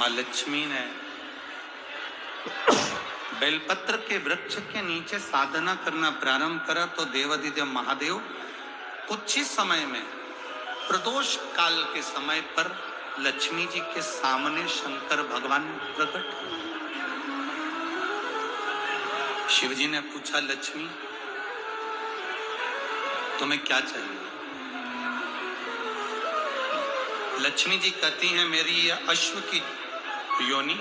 माँ लक्ष्मी ने बेलपत्र के वृक्ष के नीचे साधना करना प्रारंभ करा तो देवाधिदेव महादेव कुछ ही समय में प्रदोष काल के समय पर लक्ष्मी जी के सामने शंकर भगवान प्रकट। शिव जी ने पूछा, लक्ष्मी तुम्हें क्या चाहिए? लक्ष्मी जी कहती हैं, मेरी यह अश्व की योनि,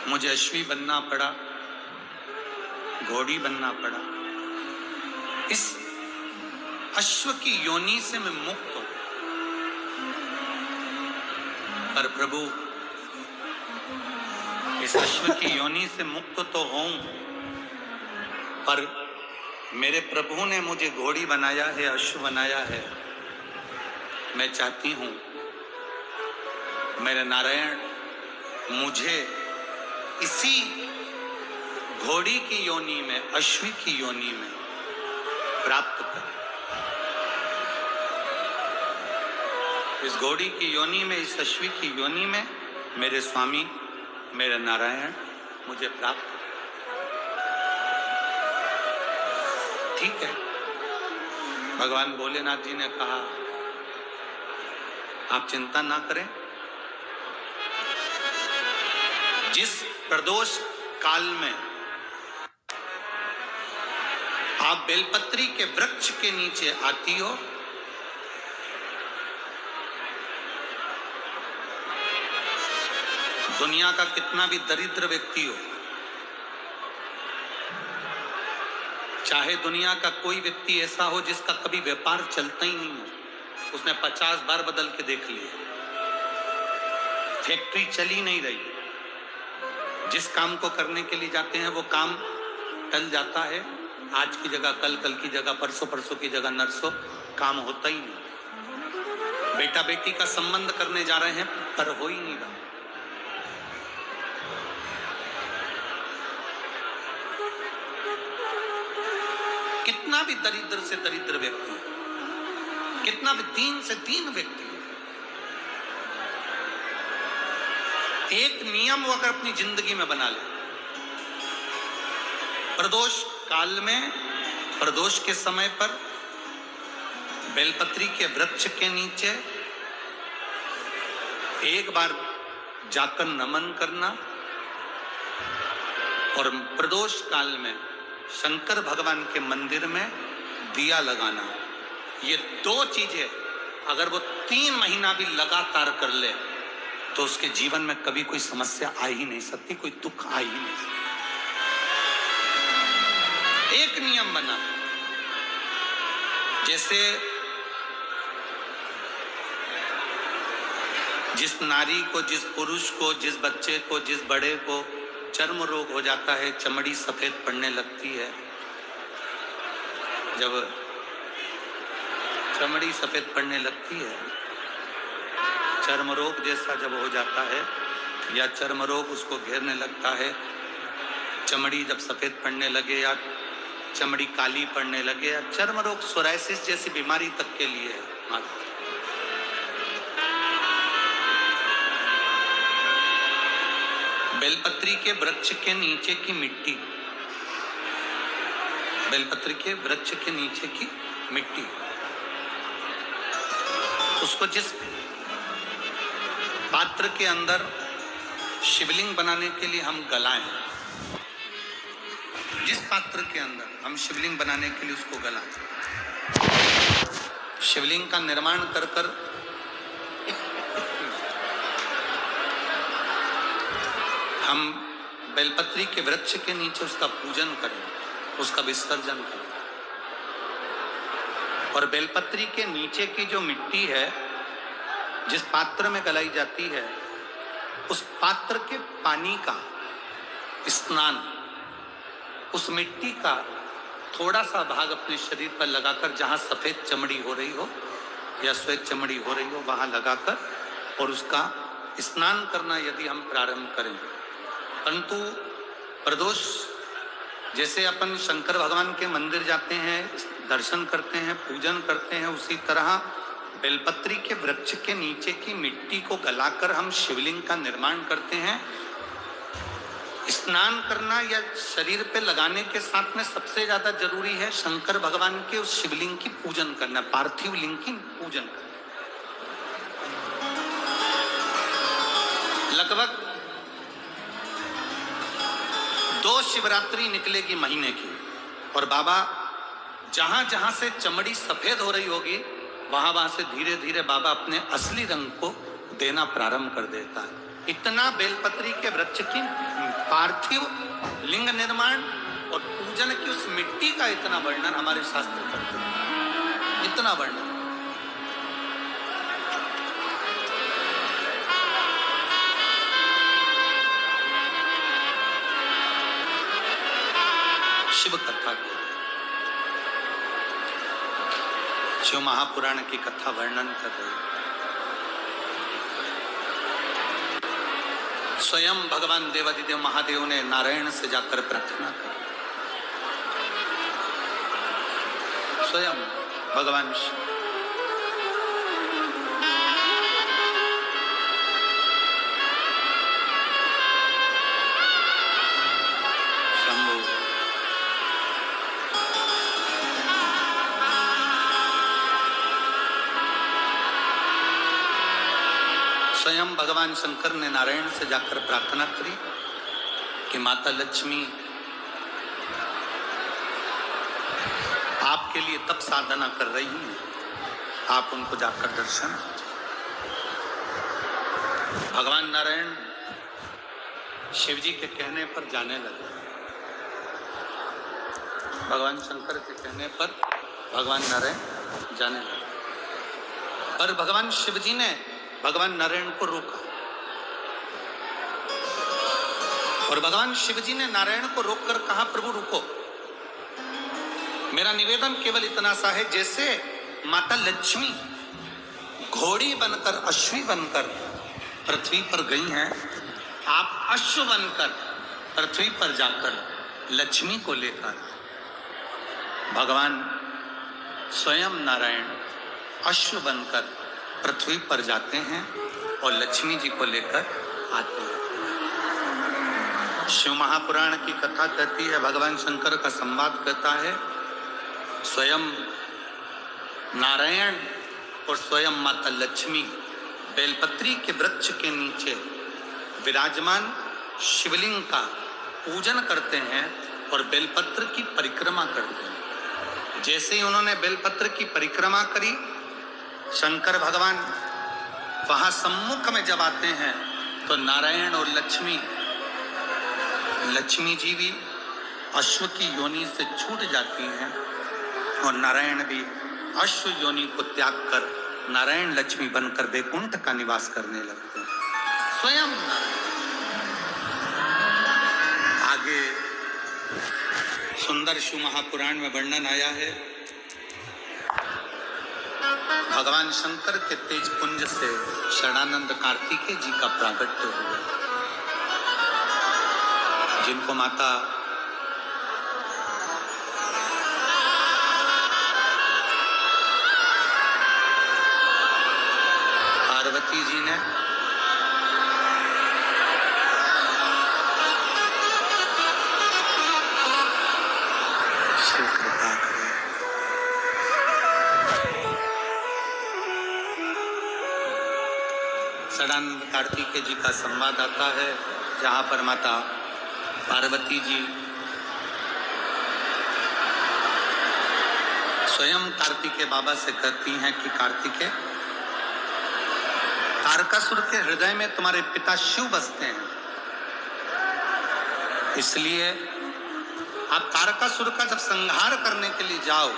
मुझे अश्वी बनना पड़ा, घोड़ी बनना पड़ा। इस अश्व की योनि से मैं मुक्त हूं, पर प्रभु इस अश्व की योनि से मुक्त तो हूं, पर मेरे प्रभु ने मुझे घोड़ी बनाया है, अश्व बनाया है। मैं चाहती हूं मेरे नारायण मुझे इसी घोड़ी की योनि में, अश्वी की योनि में प्राप्त कर। इस घोड़ी की योनि में, इस अश्वी की योनि में मेरे स्वामी, मेरे नारायण मुझे प्राप्त कर। ठीक है, भगवान भोलेनाथ जी ने कहा, आप चिंता ना करें, जिस प्रदोष काल में आप बेलपत्री के वृक्ष के नीचे आती हो, दुनिया का कितना भी दरिद्र व्यक्ति हो, चाहे दुनिया का कोई व्यक्ति ऐसा हो जिसका कभी व्यापार चलता ही नहीं हो, उसने 50 बार बदल के देख लिया, फैक्ट्री चली नहीं रही, जिस काम को करने के लिए जाते हैं वो काम टल जाता है, आज की जगह कल, कल की जगह परसों, परसों की जगह नरसों, काम होता ही नहीं। बेटा बेटी का संबंध करने जा रहे हैं पर हो ही नहीं रहा। कितना भी दरिद्र से दरिद्र व्यक्ति है, कितना भी दीन से दीन व्यक्ति है, एक नियम वो अगर अपनी जिंदगी में बना ले, प्रदोष काल में, प्रदोष के समय पर बेलपत्री के वृक्ष के नीचे एक बार जाकर नमन करना और प्रदोष काल में शंकर भगवान के मंदिर में दिया लगाना, ये 2 चीजें अगर वो 3 महीना भी लगातार कर ले तो उसके जीवन में कभी कोई समस्या आ ही नहीं सकती, कोई दुख आ ही नहीं सकता। एक नियम बना, जैसे जिस नारी को, जिस पुरुष को, जिस बच्चे को, जिस बड़े को चर्म रोग हो जाता है, चमड़ी सफेद पड़ने लगती है, जब चमड़ी सफेद पड़ने लगती है, चर्म रोग जैसा जब हो जाता है या चर्म रोग उसको घेरने लगता है, चमड़ी जब सफेद पड़ने लगे या चमड़ी काली पड़ने लगे या चर्म रोग, सोराइसिस जैसी बीमारी तक के लिए बेलपत्री के वृक्ष के नीचे की मिट्टी, बेलपत्री के वृक्ष के नीचे की मिट्टी, उसको जिस पात्र के अंदर शिवलिंग बनाने के लिए हम गलाएं, जिस पात्र के अंदर हम शिवलिंग बनाने के लिए उसको गलाएं, शिवलिंग का निर्माण कर कर हम बेलपत्री के वृक्ष के नीचे उसका पूजन करें, उसका विसर्जन करें। और बेलपत्री के नीचे की जो मिट्टी है, जिस पात्र में गलाई जाती है, उस पात्र के पानी का स्नान, उस मिट्टी का थोड़ा सा भाग अपने शरीर पर लगाकर, जहां सफेद चमड़ी हो रही हो या श्वेत चमड़ी हो रही हो, वहां लगाकर और उसका स्नान करना यदि हम प्रारंभ करें। परंतु प्रदोष जैसे अपन शंकर भगवान के मंदिर जाते हैं, दर्शन करते हैं, पूजन करते हैं, उसी तरह बेलपत्री के वृक्ष के नीचे की मिट्टी को गलाकर हम शिवलिंग का निर्माण करते हैं। स्नान करना या शरीर पे लगाने के साथ में सबसे ज्यादा जरूरी है शंकर भगवान के उस शिवलिंग की पूजन करना, पार्थिव लिंग की पूजन करना। लगभग 2 शिवरात्रि निकलेगी महीने की, और बाबा जहां जहां से चमड़ी सफेद हो रही होगी वहां वहां से धीरे धीरे बाबा अपने असली रंग को देना प्रारंभ कर देता है। इतना बेलपत्री के वृक्ष की पार्थिव लिंग निर्माण और पूजन की उस मिट्टी का इतना वर्णन हमारे शास्त्र करते हैं, इतना वर्णन। शिव कथा, शिव महापुराण की कथा वर्णन कर रहे। स्वयं भगवान देवादिदेव महादेव ने नारायण से जाकर प्रार्थना की। स्वयं भगवान शंभु स्वयं भगवान शंकर ने नारायण से जाकर प्रार्थना करी कि माता लक्ष्मी आपके लिए तप साधना कर रही हैं, आप उनको जाकर दर्शन। भगवान नारायण शिव जी के कहने पर जाने लगे। भगवान शंकर के कहने पर भगवान नारायण जाने लगे, पर भगवान शिव जी ने भगवान नारायण को रोका, और भगवान शिव जी ने नारायण को रोककर कहा, प्रभु रुको, मेरा निवेदन केवल इतना सा है, जैसे माता लक्ष्मी घोड़ी बनकर अश्वी बनकर पृथ्वी पर गई हैं, आप अश्व बनकर पृथ्वी पर जाकर लक्ष्मी को लेकर। भगवान स्वयं नारायण अश्व बनकर पृथ्वी पर जाते हैं और लक्ष्मी जी को लेकर आते हैं। शिव महापुराण की कथा कहती है, भगवान शंकर का संवाद कहता है, स्वयं नारायण और स्वयं माता लक्ष्मी बेलपत्री के वृक्ष के नीचे विराजमान शिवलिंग का पूजन करते हैं और बेलपत्र की परिक्रमा करते हैं। जैसे ही उन्होंने बेलपत्र की परिक्रमा करी, शंकर भगवान वहां सम्मुख में जब आते हैं तो नारायण और लक्ष्मी जी भी अश्व की योनि से छूट जाती हैं और नारायण भी अश्व योनि को त्याग कर नारायण लक्ष्मी बनकर वैकुंठ का निवास करने लगते हैं। स्वयं आगे सुंदर शिव महापुराण में वर्णन आया है, भगवान शंकर के तेज पुंज से शरणानंद कार्तिकेय जी का प्रागट्य हुआ, जिनको माता पार्वती जी ने शरणानंद कार्तिकेय जी का संवाद आता है, जहाँ पर माता पार्वती जी स्वयं कार्तिकेय बाबा से कहती हैं कि कार्तिकेय, तारकासुर के हृदय में तुम्हारे पिता शिव बसते हैं, इसलिए आप तारकासुर का जब संहार करने के लिए जाओ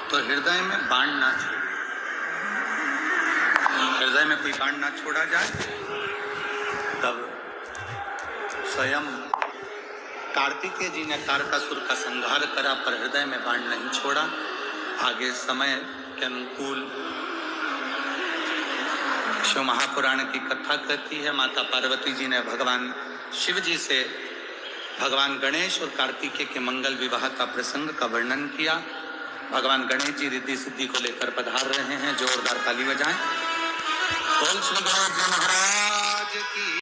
तो हृदय में बाण ना छोड़ो, हृदय में कोई बाण ना छोड़ा जाए। तब स्वयं कार्तिकेय जी ने तारकासुर का संहार करा, पर हृदय में बाण नहीं छोड़ा। आगे समय के अनुकूल शिव महापुराण की कथा कहती है, माता पार्वती जी ने भगवान शिव जी से भगवान गणेश और कार्तिकेय के मंगल विवाह का प्रसंग का वर्णन किया। भगवान गणेश जी रिद्धि सिद्धि को लेकर पधार रहे हैं। जोरदार ताली बजाएं। बोल श्री गणेश जी महाराज की।